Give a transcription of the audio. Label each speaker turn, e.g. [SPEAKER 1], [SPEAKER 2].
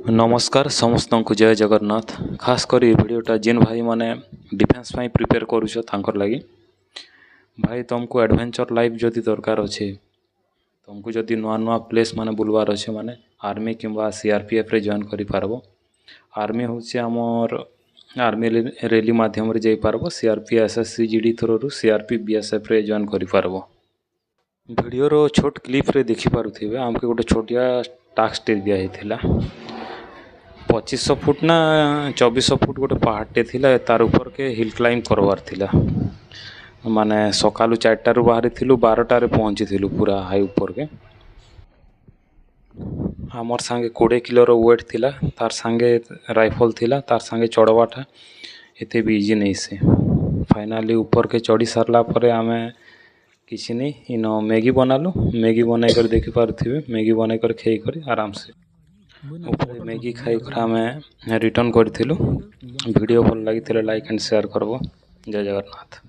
[SPEAKER 1] नमस्कार समस्त को जय जगन्नाथ। खास कर वीडियोटा जिन भाई माने डिफेंस में प्रिपेयर करुछ तांकर लगी भाई तुमको एडवेंचर लाइफ जदि दरकार अच्छे तुमको जदि नुआ नुआ प्लेस माने बुलवार अच्छे माने आर्मी किंवा सीआरपीएफ रे जॉइन करि पारबो। आर्मी होचे हमर आर्मी रैली माध्यम रे जाई पारबो। CRP SSC GD through CRP BSF रे जॉइन करि पारबो। वीडियो रो छोट क्लिप रे देखि पारुथिबे हमके गोटे छोटिया टास्क टे दिया हेथिला। 2500 फुट ना 2400 फुट गोटे पहाड़टे थिला तार ऊपर के हिल क्लाइंब करवार थिला। माने सकालू 4टा रु बाहरी थिलु 12टा रे पहुंची थिलु पूरा हाई ऊपर के। हमर संगे 20 किलो रो वेट थिला तार संगे राइफल थिला तार संगे चढ़वाटा एते भी इजी नहीं से। फाइनली ऊपर के चढ़ी सारला परे आमे किसी नहीं इनो मैगी बनालु। मैगी बनाई कर देखि पारुथिबे मैगी बनाई कर खेई कर आराम से ऊपर मैगी खाई कर आमे रिटर्न करथिलु। वीडियो भल लागिथिले लाइक एंड शेयर करबो। जय जगन्नाथ।